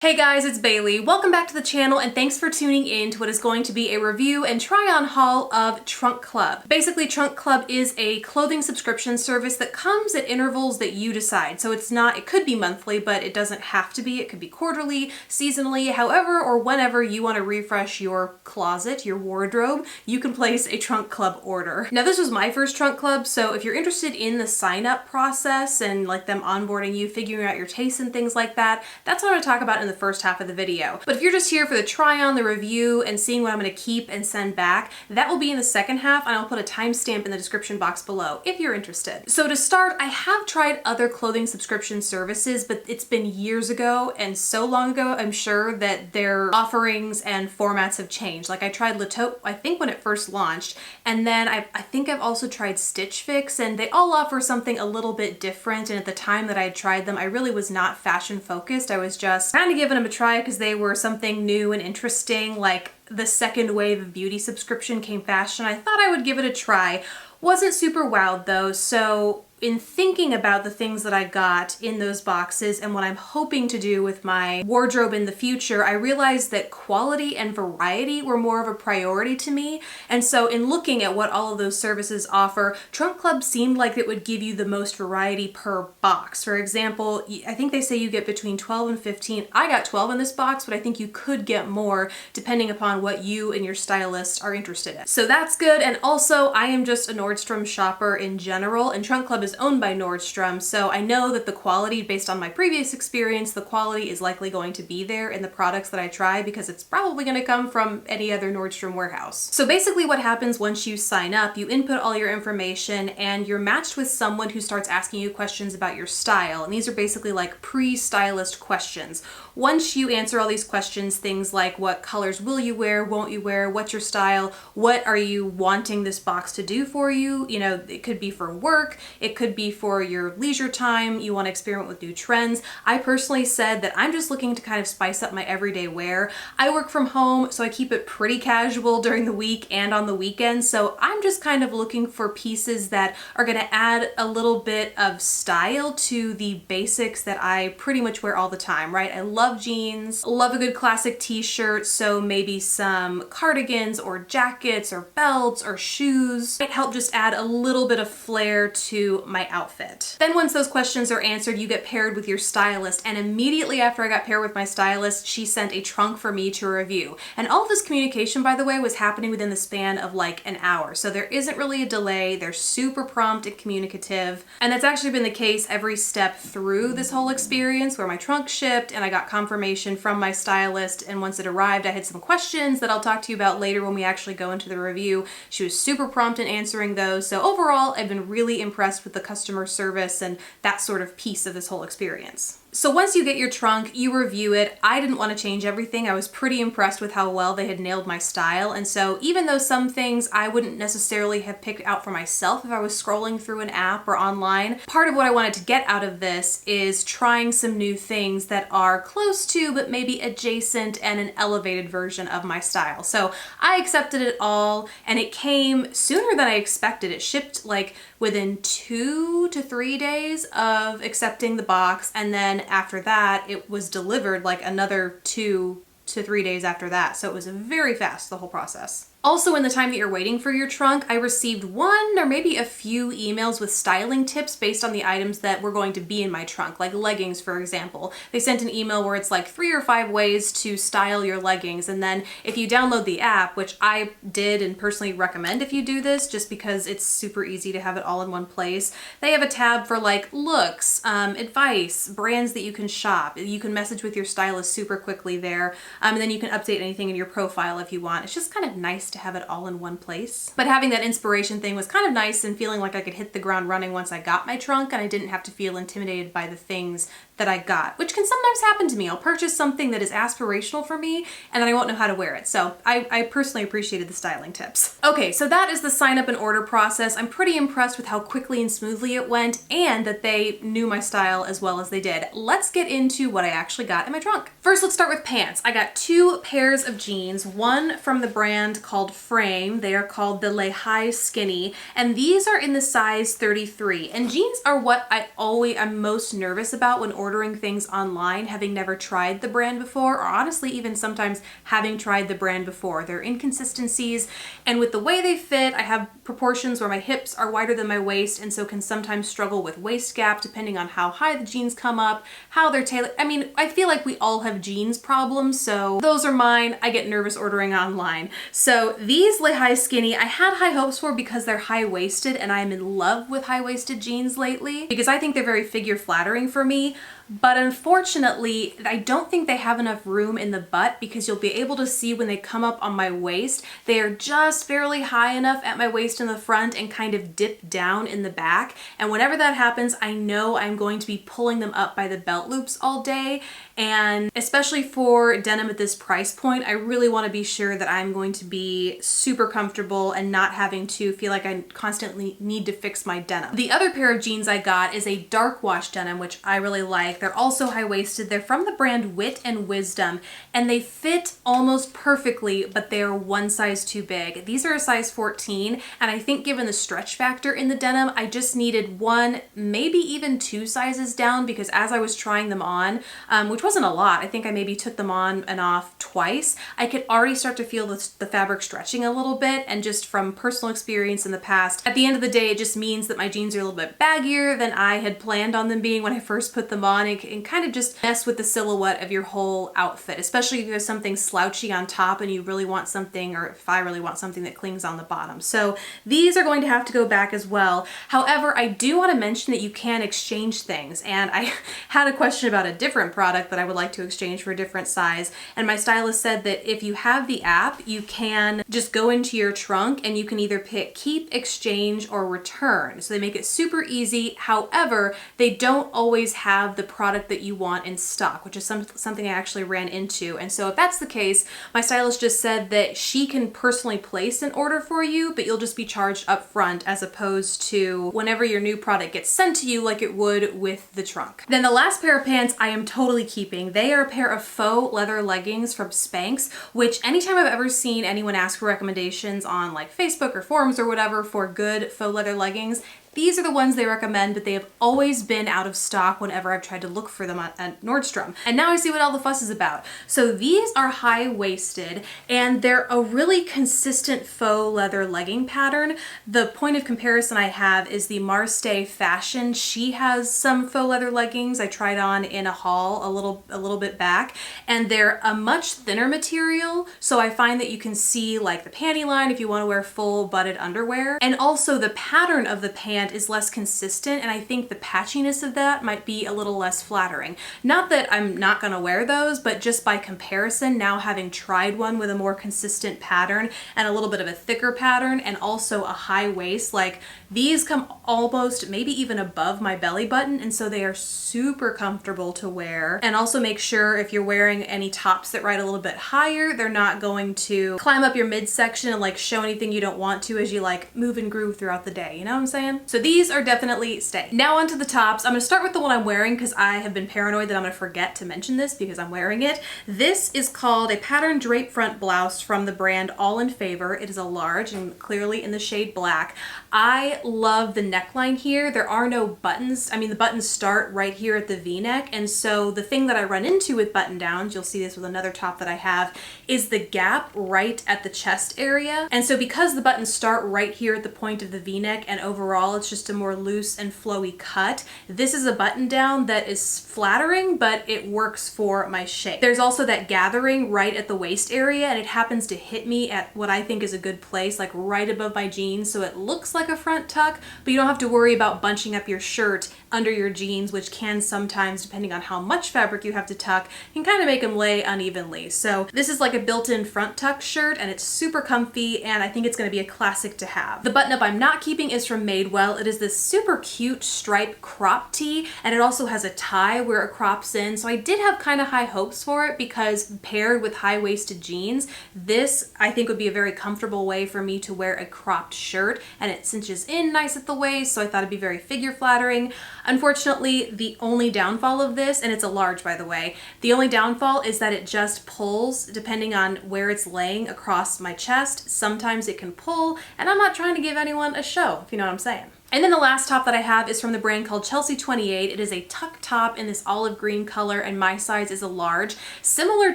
Hey guys, it's Bailey. Welcome back to the channel and thanks for tuning in to what is going to be a review and try-on haul of Trunk Club. Basically, Trunk Club is a clothing subscription service that comes at intervals that you decide. So it could be monthly, but it doesn't have to be. It could be quarterly, seasonally, however or whenever you want to refresh your closet, your wardrobe, you can place a Trunk Club order. Now this was my first Trunk Club, so if you're interested in the sign-up process and like them onboarding you, figuring out your tastes and things like that, that's what I'm going to talk about in the first half of the video. But if you're just here for the try on, the review, and seeing what I'm going to keep and send back, that will be in the second half, and I'll put a timestamp in the description box below if you're interested. So to start, I have tried other clothing subscription services, but it's been years ago and so long ago, I'm sure that their offerings and formats have changed. Like I tried Le Taupe, I think when it first launched, and then I think I've also tried Stitch Fix, and they all offer something a little bit different, and at the time that I tried them, I really was not fashion focused. I was just kind of giving them a try because they were something new and interesting. Like the second wave of beauty subscription came fashion. I thought I would give it a try. Wasn't super wowed though, so in thinking about the things that I got in those boxes and what I'm hoping to do with my wardrobe in the future, I realized that quality and variety were more of a priority to me. And so in looking at what all of those services offer, Trunk Club seemed like it would give you the most variety per box. For example, I think they say you get between 12 and 15. I got 12 in this box, but I think you could get more depending upon what you and your stylist are interested in. So that's good. And also I am just a Nordstrom shopper in general, and Trunk Club is owned by Nordstrom, so I know that the quality, based on my previous experience, the quality is likely going to be there in the products that I try because it's probably going to come from any other Nordstrom warehouse. So basically what happens once you sign up, you input all your information and you're matched with someone who starts asking you questions about your style, and these are basically like pre-stylist questions. Once you answer all these questions, things like what colors will you wear, won't you wear, what's your style, what are you wanting this box to do for you, you know, it could be for work, it could be for your leisure time, you want to experiment with new trends. I personally said that I'm just looking to kind of spice up my everyday wear. I work from home, so I keep it pretty casual during the week and on the weekends, so I'm just kind of looking for pieces that are going to add a little bit of style to the basics that I pretty much wear all the time, right? I love jeans, love a good classic t-shirt, so maybe some cardigans or jackets or belts or shoes might help just add a little bit of flair to my outfit. Then once those questions are answered, you get paired with your stylist, and immediately after I got paired with my stylist, she sent a trunk for me to review. And all of this communication, by the way, was happening within the span of like an hour. So there isn't really a delay. They're super prompt and communicative. And that's actually been the case every step through this whole experience, where my trunk shipped and I got confirmation from my stylist. And once it arrived, I had some questions that I'll talk to you about later when we actually go into the review. She was super prompt in answering those. So overall, I've been really impressed with the customer service and that sort of piece of this whole experience. So once you get your trunk, you review it. I didn't want to change everything. I was pretty impressed with how well they had nailed my style. And so even though some things I wouldn't necessarily have picked out for myself if I was scrolling through an app or online, part of what I wanted to get out of this is trying some new things that are close to, but maybe adjacent and an elevated version of my style. So I accepted it all, and it came sooner than I expected. It shipped like within 2 to 3 days of accepting the box, and then after that it was delivered like another 2 to 3 days after that. So it was very fast, the whole process. Also, in the time that you're waiting for your trunk, I received one or maybe a few emails with styling tips based on the items that were going to be in my trunk, like leggings, for example. They sent an email where it's like 3 or 5 ways to style your leggings. And then if you download the app, which I did and personally recommend if you do this, just because it's super easy to have it all in one place, they have a tab for like looks, advice, brands that you can shop. You can message with your stylist super quickly there. And then you can update anything in your profile if you want. It's just kind of nice to have it all in one place. But having that inspiration thing was kind of nice, and feeling like I could hit the ground running once I got my trunk and I didn't have to feel intimidated by the things that I got, which can sometimes happen to me. I'll purchase something that is aspirational for me and then I won't know how to wear it. So I personally appreciated the styling tips. Okay, so that is the sign up and order process. I'm pretty impressed with how quickly and smoothly it went, and that they knew my style as well as they did. Let's get into what I actually got in my trunk. First, let's start with pants. I got 2 pairs of jeans, one from the brand called Frame. They are called the Lehigh Skinny, and these are in the size 33. And jeans are what I'm most nervous about when ordering ordering things online, having never tried the brand before, or honestly even sometimes having tried the brand before. There are inconsistencies, and with the way they fit, I have proportions where my hips are wider than my waist, and so can sometimes struggle with waist gap depending on how high the jeans come up, how they're tailored. I mean, I feel like we all have jeans problems, so those are mine. I get nervous ordering online. So these lay high skinny, I had high hopes for because they're high-waisted, and I am in love with high-waisted jeans lately because I think they're very figure flattering for me. But unfortunately, I don't think they have enough room in the butt because you'll be able to see when they come up on my waist, they are just barely high enough at my waist in the front and kind of dip down in the back. And whenever that happens, I know I'm going to be pulling them up by the belt loops all day. And especially for denim at this price point, I really want to be sure that I'm going to be super comfortable and not having to feel like I constantly need to fix my denim. The other pair of jeans I got is a dark wash denim, which I really like. They're also high-waisted. They're from the brand Wit and Wisdom, and they fit almost perfectly, but they are one size too big. These are a size 14, and I think given the stretch factor in the denim, I just needed one, maybe even two sizes down, because as I was trying them on, which wasn't a lot, I think I maybe took them on and off twice, I could already start to feel the fabric stretching a little bit, and just from personal experience in the past, at the end of the day, it just means that my jeans are a little bit baggier than I had planned on them being when I first put them on, and kind of just mess with the silhouette of your whole outfit, especially if you have something slouchy on top and you really want something, or if I really want something that clings on the bottom. So these are going to have to go back as well. However, I do want to mention that you can exchange things, and I had a question about a different product that I would like to exchange for a different size, and my stylist said that if you have the app, you can just go into your trunk and you can either pick keep, exchange, or return. So they make it super easy. However, they don't always have the product that you want in stock, which is something I actually ran into. And so if that's the case, my stylist just said that she can personally place an order for you, but you'll just be charged up front as opposed to whenever your new product gets sent to you like it would with the trunk. Then the last pair of pants I am totally keeping. They are a pair of faux leather leggings from Spanx, which anytime I've ever seen anyone ask for recommendations on like Facebook or forums or whatever for good faux leather leggings, these are the ones they recommend, but they have always been out of stock whenever I've tried to look for them at Nordstrom. And now I see what all the fuss is about. So these are high-waisted, and they're a really consistent faux leather legging pattern. The point of comparison I have is the Marstay Fashion. She has some faux leather leggings I tried on in a haul a little bit back, and they're a much thinner material, so I find that you can see like the panty line if you want to wear full butted underwear. And also the pattern of the pant is less consistent, and I think the patchiness of that might be a little less flattering. Not that I'm not gonna wear those, but just by comparison, now having tried one with a more consistent pattern and a little bit of a thicker pattern and also a high waist, like these come almost maybe even above my belly button, and so they are super comfortable to wear. And also make sure if you're wearing any tops that ride a little bit higher, they're not going to climb up your midsection and like show anything you don't want to as you like move and groove throughout the day, you know what I'm saying? So these are definitely staying. Now onto the tops. I'm gonna start with the one I'm wearing because I have been paranoid that I'm gonna forget to mention this because I'm wearing it. This is called a pattern drape front blouse from the brand All in Favor. It is a large and clearly in the shade black. I love the neckline here. There are no buttons. I mean, the buttons start right here at the V-neck, and so the thing that I run into with button downs, you'll see this with another top that I have, is the gap right at the chest area. And so because the buttons start right here at the point of the V-neck and overall it's just a more loose and flowy cut, this is a button down that is flattering, but it works for my shape. There's also that gathering right at the waist area, and it happens to hit me at what I think is a good place, like right above my jeans, so it looks like a front tuck, but you don't have to worry about bunching up your shirt under your jeans, which can sometimes, depending on how much fabric you have to tuck, can kind of make them lay unevenly. So this is like a built-in front tuck shirt, and it's super comfy, and I think it's going to be a classic to have. The button-up I'm not keeping is from Madewell. It is this super cute stripe crop tee, and it also has a tie where it crops in, so I did have kind of high hopes for it because paired with high-waisted jeans, this I think would be a very comfortable way for me to wear a cropped shirt, and it cinches in nice at the waist, so I thought it'd be very figure flattering. Unfortunately, the only downfall of this, and it's a large by the way, the only downfall is that it just pulls depending on where it's laying across my chest. Sometimes it can pull, and I'm not trying to give anyone a show, if you know what I'm saying. And then the last top that I have is from the brand called Chelsea 28. It is a tuck top in this olive green color, and my size is a large. Similar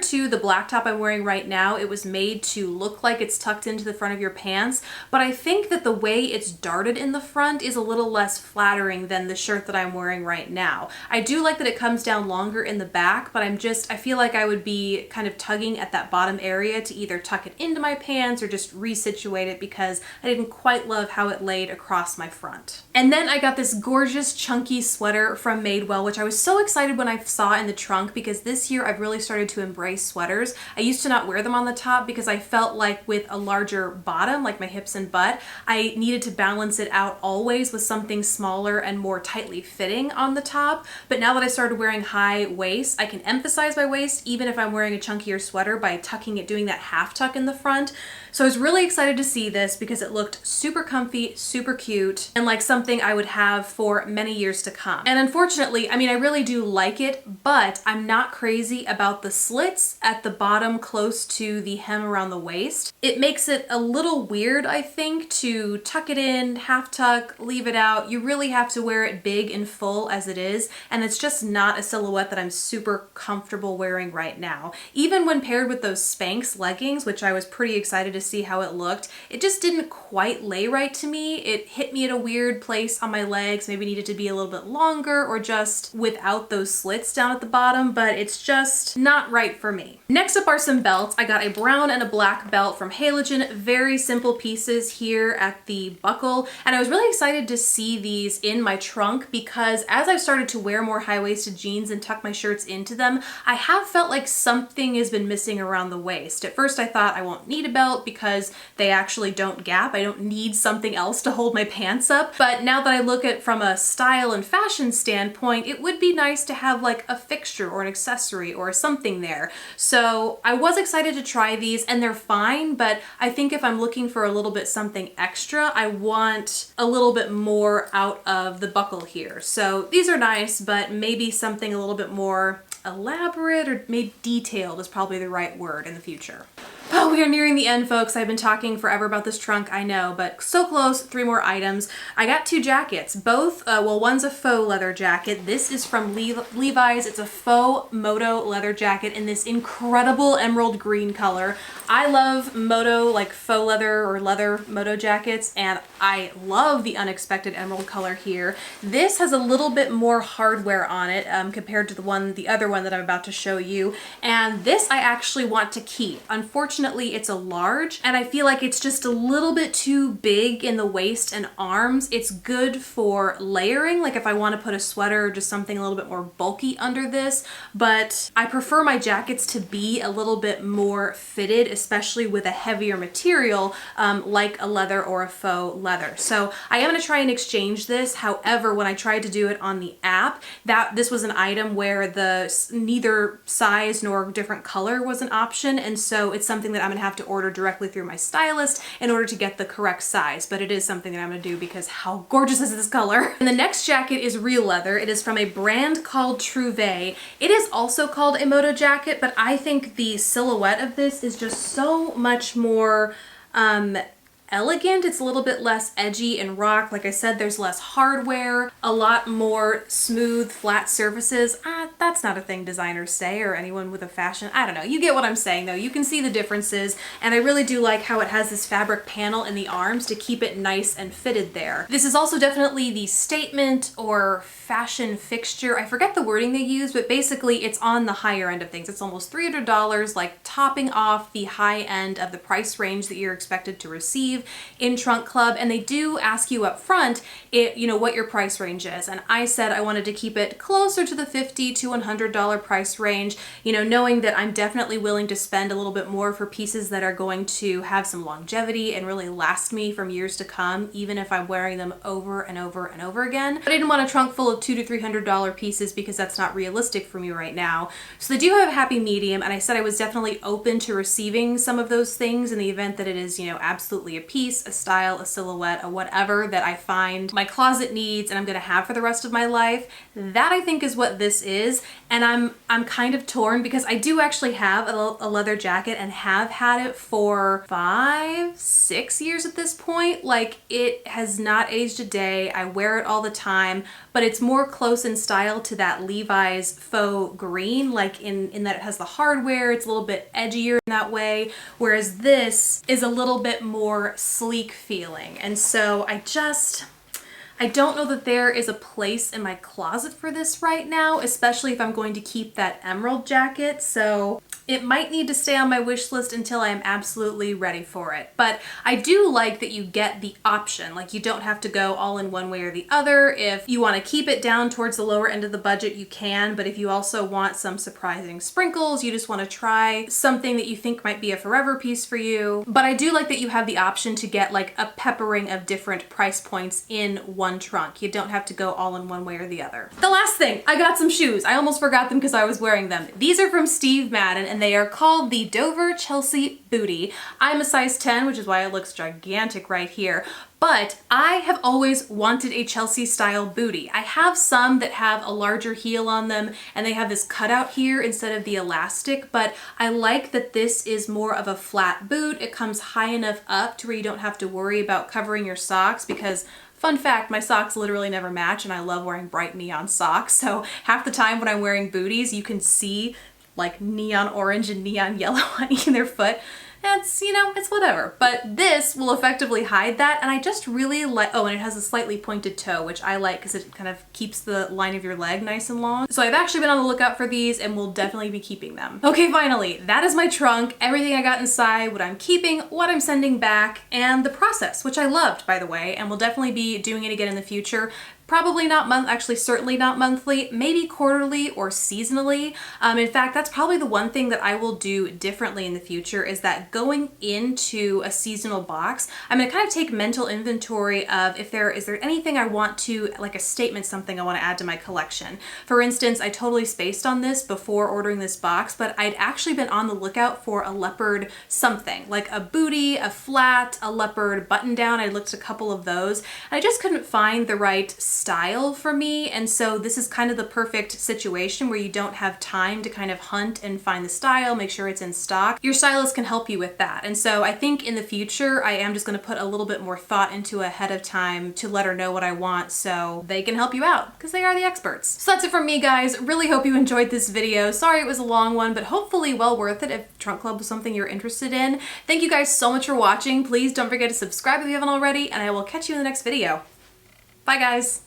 to the black top I'm wearing right now, it was made to look like it's tucked into the front of your pants, but I think that the way it's darted in the front is a little less flattering than the shirt that I'm wearing right now. I do like that it comes down longer in the back, but I feel like I would be kind of tugging at that bottom area to either tuck it into my pants or just resituate it because I didn't quite love how it laid across my front. And then I got this gorgeous chunky sweater from Madewell, which I was so excited when I saw in the trunk because this year I've really started to embrace sweaters. I used to not wear them on the top because I felt like with a larger bottom, like my hips and butt, I needed to balance it out always with something smaller and more tightly fitting on the top. But now that I started wearing high waist, I can emphasize my waist even if I'm wearing a chunkier sweater by tucking it, doing that half tuck in the front. So I was really excited to see this because it looked super comfy, super cute, and like something I would have for many years to come. And unfortunately, I mean, I really do like it, but I'm not crazy about the slits at the bottom close to the hem around the waist. It makes it a little weird, I think, to tuck it in, half tuck, leave it out. You really have to wear it big and full as it is, and it's just not a silhouette that I'm super comfortable wearing right now. Even when paired with those Spanx leggings, which I was pretty excited to see how it looked, it just didn't quite lay right to me. It hit me at a weird place on my legs, maybe needed to be a little bit longer or just without those slits down at the bottom, but it's just not right for me. Next up are some belts. I got a brown and a black belt from Halogen, very simple pieces here at the buckle, and I was really excited to see these in my trunk because as I've started to wear more high-waisted jeans and tuck my shirts into them, I have felt like something has been missing around the waist. At first I thought I won't need a belt because they actually don't gap. I don't need something else to hold my pants up, but now that I look at from a style and fashion standpoint, it would be nice to have like a fixture or an accessory or something there. So I was excited to try these, and they're fine, but I think if I'm looking for a little bit something extra, I want a little bit more out of the buckle here. So these are nice, but maybe something a little bit more elaborate or maybe detailed is probably the right word in the future. Oh, we are nearing the end, folks. I've been talking forever about this trunk, I know, but so close. 3 more items. I got 2 jackets, both, well, one's a faux leather jacket. This is from Levi's. It's a faux moto leather jacket in this incredible emerald green color. I love moto, like faux leather or leather moto jackets, and I love the unexpected emerald color here. This has a little bit more hardware on it compared to the other one that I'm about to show you, and this I actually want to keep. Unfortunately, it's a large, and I feel like it's just a little bit too big in the waist and arms. It's good for layering, like if I want to put a sweater or just something a little bit more bulky under this, but I prefer my jackets to be a little bit more fitted, especially with a heavier material like a leather or a faux leather. So I am going to try and exchange this. However, when I tried to do it on the app, this was an item where neither size nor different color was an option, and so it's something that I'm gonna have to order directly through my stylist in order to get the correct size, but it is something that I'm gonna do because how gorgeous is this color? And the next jacket is real leather. It is from a brand called Trouvé. It is also called a moto jacket, but I think the silhouette of this is just so much more elegant. It's a little bit less edgy and rock. Like I said, there's less hardware, a lot more smooth, flat surfaces. That's not a thing designers say, or anyone with a fashion. I don't know. You get what I'm saying though. You can see the differences, and I really do like how it has this fabric panel in the arms to keep it nice and fitted there. This is also definitely the statement or fashion fixture. I forget the wording they use, but basically it's on the higher end of things. It's almost $300, like topping off the high end of the price range that you're expected to receive in Trunk Club, and they do ask you up front what your price range is, and I said I wanted to keep it closer to the $50 to $100 price range, knowing that I'm definitely willing to spend a little bit more for pieces that are going to have some longevity and really last me from years to come, even if I'm wearing them over and over and over again. But I didn't want a trunk full of $200 to $300 pieces because that's not realistic for me right now. So they do have a happy medium, and I said I was definitely open to receiving some of those things in the event that it is, absolutely a piece, a style, a silhouette, a whatever that I find my closet needs and I'm gonna have for the rest of my life. That I think is what this is. And I'm kind of torn because I do actually have a leather jacket and have had it for 5, 6 years at this point. Like, it has not aged a day. I wear it all the time, but it's more close in style to that Levi's faux green, like in that it has the hardware, it's a little bit edgier in that way, whereas this is a little bit more sleek feeling. And so I don't know that there is a place in my closet for this right now, especially if I'm going to keep that emerald jacket. So it might need to stay on my wish list until I am absolutely ready for it. But I do like that you get the option. Like, you don't have to go all in one way or the other. If you want to keep it down towards the lower end of the budget, you can. But if you also want some surprising sprinkles, you just want to try something that you think might be a forever piece for you. But I do like that you have the option to get like a peppering of different price points in one trunk. You don't have to go all in one way or the other. The last thing, I got some shoes. I almost forgot them because I was wearing them. These are from Steve Madden and they are called the Dover Chelsea Booty. I'm a size 10, which is why it looks gigantic right here. But I have always wanted a Chelsea style booty. I have some that have a larger heel on them and they have this cutout here instead of the elastic, but I like that this is more of a flat boot. It comes high enough up to where you don't have to worry about covering your socks because, fun fact, my socks literally never match and I love wearing bright neon socks. So half the time when I'm wearing booties, you can see like neon orange and neon yellow on either foot. It's, you know, it's whatever. But this will effectively hide that, and I just really like, oh, and it has a slightly pointed toe, which I like because it kind of keeps the line of your leg nice and long. So I've actually been on the lookout for these and will definitely be keeping them. Okay, finally, that is my trunk, everything I got inside, what I'm keeping, what I'm sending back, and the process, which I loved, by the way, and will definitely be doing it again in the future. Probably not actually certainly not monthly, maybe quarterly or seasonally. In fact, that's probably the one thing that I will do differently in the future is that going into a seasonal box, I'm gonna kind of take mental inventory of is there anything I want to, like a statement, something I want to add to my collection. For instance, I totally spaced on this before ordering this box, but I'd actually been on the lookout for a leopard something, like a booty, a flat, a leopard button down. I looked at a couple of those, and I just couldn't find the right style for me, and so this is kind of the perfect situation where you don't have time to kind of hunt and find the style, make sure it's in stock. Your stylist can help you with that, and so I think in the future I am just going to put a little bit more thought into ahead of time to let her know what I want so they can help you out because they are the experts. So that's it from me, guys. Really hope you enjoyed this video. Sorry it was a long one, but hopefully well worth it if Trunk Club was something you're interested in. Thank you guys so much for watching. Please don't forget to subscribe if you haven't already, and I will catch you in the next video. Bye, guys.